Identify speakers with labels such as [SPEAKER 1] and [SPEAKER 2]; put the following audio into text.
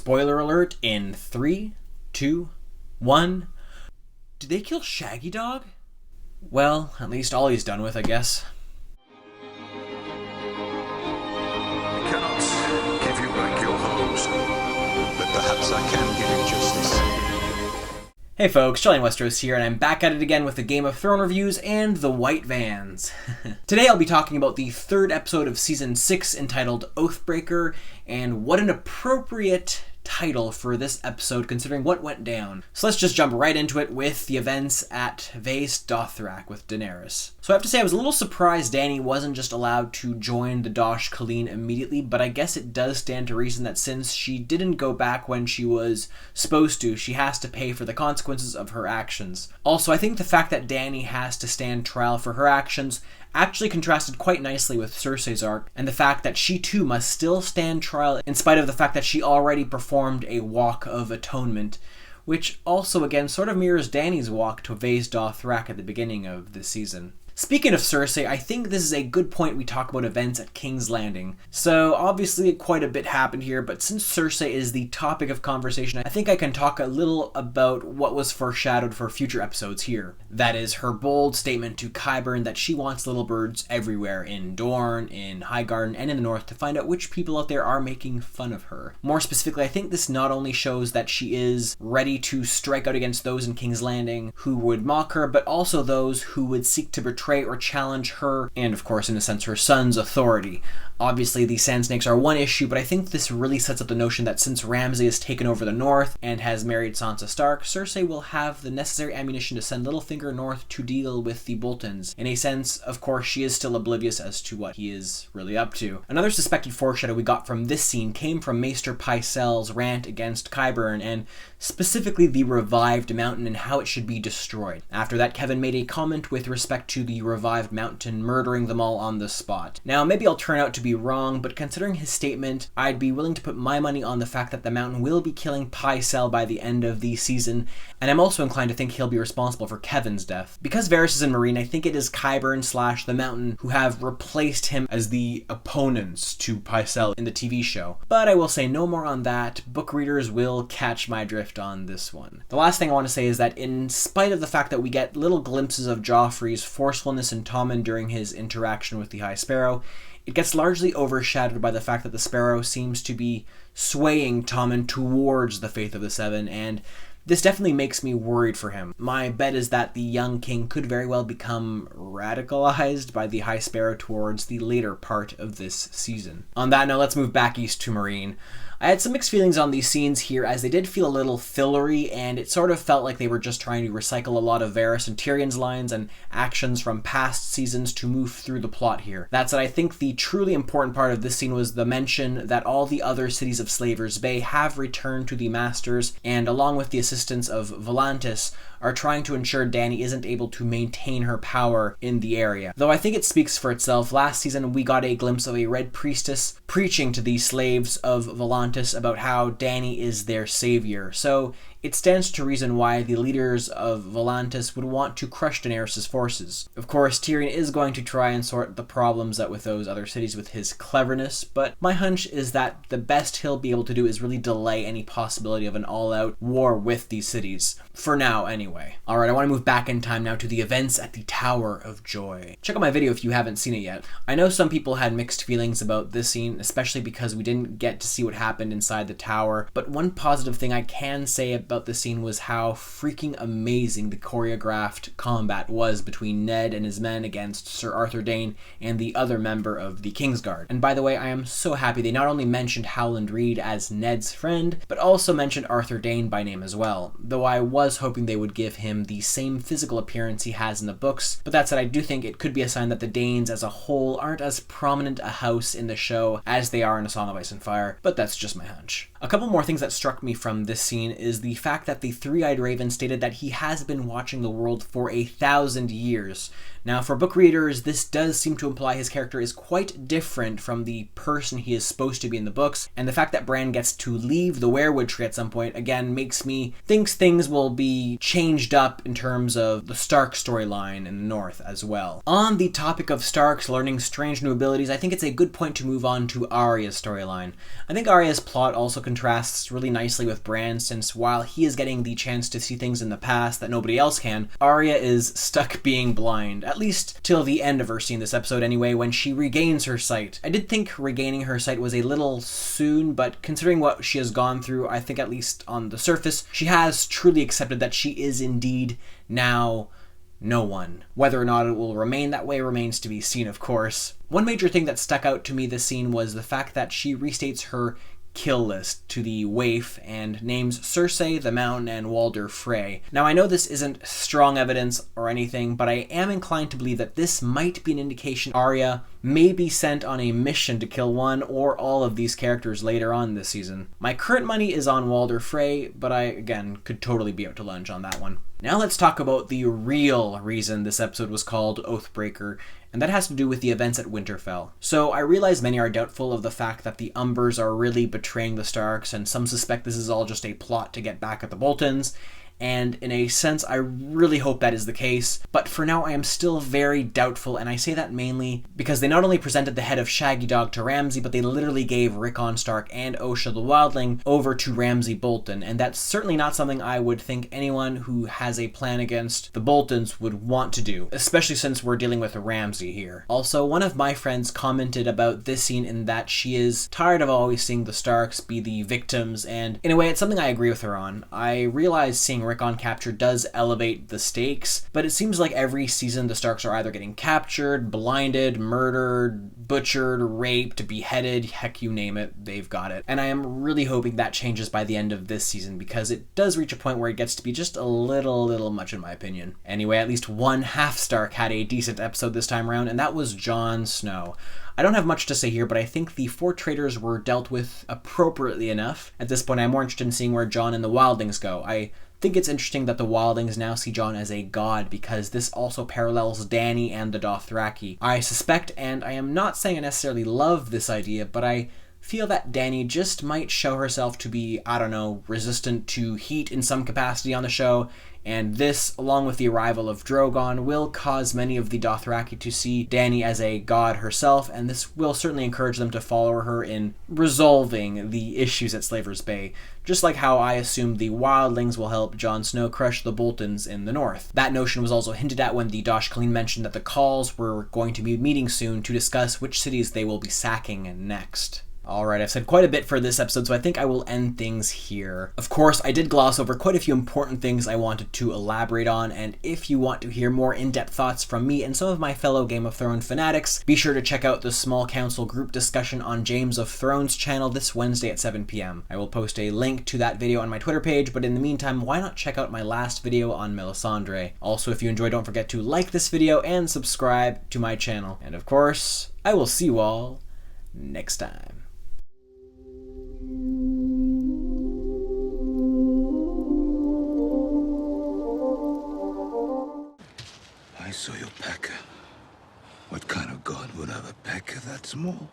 [SPEAKER 1] Spoiler alert in 3, 2, 1. Did they kill Shaggy Dog? Well, at least Ollie's done with, I guess.
[SPEAKER 2] I cannot give you back your homes, but perhaps I can give you justice.
[SPEAKER 1] Hey folks, Charlie Westeros here, and I'm back at it again with the Game of Thrones reviews and the White Vans. Today I'll be talking about the third episode of Season 6 entitled Oathbreaker, and what an appropriate title for this episode considering what went down. So let's just jump right into it with the events at Vaes Dothrak with Daenerys. So I have to say I was a little surprised Dany wasn't just allowed to join the Dosh Khaleen immediately, but I guess it does stand to reason that since she didn't go back when she was supposed to, she has to pay for the consequences of her actions. Also, I think the fact that Dany has to stand trial for her actions actually contrasted quite nicely with Cersei's arc, and the fact that she too must still stand trial in spite of the fact that she already performed a walk of atonement, which also again sort of mirrors Dany's walk to Vaes Dothrak at the beginning of this season. Speaking of Cersei, I think this is a good point we talk about events at King's Landing. So obviously quite a bit happened here, but since Cersei is the topic of conversation, I think I can talk a little about what was foreshadowed for future episodes here. That is her bold statement to Qyburn that she wants little birds everywhere in Dorne, in Highgarden, and in the North to find out which people out there are making fun of her. More specifically, I think this not only shows that she is ready to strike out against those in King's Landing who would mock her, but also those who would seek to betray or challenge her, and of course in a sense her son's authority. Obviously the Sand Snakes are one issue, but I think this really sets up the notion that since Ramsay has taken over the North and has married Sansa Stark, Cersei will have the necessary ammunition to send Littlefinger north to deal with the Boltons. In a sense, of course, she is still oblivious as to what he is really up to. Another suspected foreshadow we got from this scene came from Maester Pycelle's rant against Qyburn, and specifically the revived mountain and how it should be destroyed. After that, Kevin made a comment with respect to the revived mountain murdering them all on the spot. Now, maybe I'll turn out to be wrong, but considering his statement, I'd be willing to put my money on the fact that the mountain will be killing Pycelle by the end of the season, and I'm also inclined to think he'll be responsible for Kevin's death. Because Varys is in Meereen, I think it is Qyburn / the mountain who have replaced him as the opponents to Pycelle in the TV show. But I will say no more on that. Book readers will catch my drift on this one. The last thing I want to say is that in spite of the fact that we get little glimpses of Joffrey's forcefulness in Tommen during his interaction with the High Sparrow, it gets largely overshadowed by the fact that the Sparrow seems to be swaying Tommen towards the Faith of the Seven, and this definitely makes me worried for him. My bet is that the young king could very well become radicalized by the High Sparrow towards the later part of this season. On that note, let's move back east to Meereen. I had some mixed feelings on these scenes here, as they did feel a little fillery, and it sort of felt like they were just trying to recycle a lot of Varys and Tyrion's lines and actions from past seasons to move through the plot here. That said, I think the truly important part of this scene was the mention that all the other cities of Slaver's Bay have returned to the Masters, and along with the assistance of Volantis, are trying to ensure Dany isn't able to maintain her power in the area. Though I think it speaks for itself. Last season we got a glimpse of a Red Priestess preaching to the slaves of Volantis about how Dany is their savior. So it stands to reason why the leaders of Volantis would want to crush Daenerys' forces. Of course, Tyrion is going to try and sort the problems out with those other cities with his cleverness, but my hunch is that the best he'll be able to do is really delay any possibility of an all-out war with these cities. For now, anyway. Alright, I want to move back in time now to the events at the Tower of Joy. Check out my video if you haven't seen it yet. I know some people had mixed feelings about this scene, especially because we didn't get to see what happened inside the tower, but one positive thing I can say about the scene was how freaking amazing the choreographed combat was between Ned and his men against Sir Arthur Dayne and the other member of the Kingsguard. And by the way, I am so happy they not only mentioned Howland Reed as Ned's friend, but also mentioned Arthur Dayne by name as well, though I was hoping they would give him the same physical appearance he has in the books. But that said, I do think it could be a sign that the Danes as a whole aren't as prominent a house in the show as they are in A Song of Ice and Fire, but that's just my hunch. A couple more things that struck me from this scene is the fact that the Three-Eyed Raven stated that he has been watching the world for 1,000 years. Now, for book readers, this does seem to imply his character is quite different from the person he is supposed to be in the books, and the fact that Bran gets to leave the weirwood tree at some point, again, makes me think things will be changed up in terms of the Stark storyline in the North as well. On the topic of Starks learning strange new abilities, I think it's a good point to move on to Arya's storyline. I think Arya's plot also contrasts really nicely with Bran, since while he is getting the chance to see things in the past that nobody else can, Arya is stuck being blind, at least till the end of her scene this episode anyway, when she regains her sight. I did think regaining her sight was a little soon, but considering what she has gone through, I think at least on the surface, she has truly accepted that she is indeed now no one. Whether or not it will remain that way remains to be seen, of course. One major thing that stuck out to me this scene was the fact that she restates her kill list to the waif and names Cersei, the Mountain, and Walder Frey. Now, I know this isn't strong evidence or anything, but I am inclined to believe that this might be an indication Arya may be sent on a mission to kill one or all of these characters later on this season. My current money is on Walder Frey, but I, again, could totally be out to lunch on that one. Now let's talk about the real reason this episode was called Oathbreaker, and that has to do with the events at Winterfell. So I realize many are doubtful of the fact that the Umbers are really betraying the Starks, and some suspect this is all just a plot to get back at the Boltons, and in a sense, I really hope that is the case, but for now I am still very doubtful, and I say that mainly because they not only presented the head of Shaggy Dog to Ramsay, but they literally gave Rickon Stark and Osha the Wildling over to Ramsay Bolton, and that's certainly not something I would think anyone who has a plan against the Boltons would want to do, especially since we're dealing with Ramsay here. Also, one of my friends commented about this scene in that she is tired of always seeing the Starks be the victims, and in a way it's something I agree with her on. I realize seeing Rickon captured does elevate the stakes, but it seems like every season the Starks are either getting captured, blinded, murdered, butchered, raped, beheaded, heck, you name it, they've got it. And I am really hoping that changes by the end of this season, because it does reach a point where it gets to be just a little much in my opinion. Anyway, at least one half Stark had a decent episode this time around, and that was Jon Snow. I don't have much to say here, but I think the 4 traitors were dealt with appropriately enough. At this point, I'm more interested in seeing where Jon and the Wildlings go. I think it's interesting that the Wildlings now see Jon as a god, because this also parallels Dany and the Dothraki. I suspect, and I am not saying I necessarily love this idea, but I feel that Dany just might show herself to be, I don't know, resistant to heat in some capacity on the show, and this, along with the arrival of Drogon, will cause many of the Dothraki to see Dany as a god herself, and this will certainly encourage them to follow her in resolving the issues at Slaver's Bay, just like how I assume the Wildlings will help Jon Snow crush the Boltons in the north. That notion was also hinted at when the Dosh Khaleen mentioned that the Khals were going to be meeting soon to discuss which cities they will be sacking next. Alright, I've said quite a bit for this episode, so I think I will end things here. Of course, I did gloss over quite a few important things I wanted to elaborate on, and if you want to hear more in-depth thoughts from me and some of my fellow Game of Thrones fanatics, be sure to check out the Small Council group discussion on James of Thrones channel this Wednesday at 7 p.m. I will post a link to that video on my Twitter page, but in the meantime, why not check out my last video on Melisandre? Also, if you enjoyed, don't forget to like this video and subscribe to my channel. And of course, I will see you all next time.
[SPEAKER 2] I saw your packer. What kind of god would have a packer that small?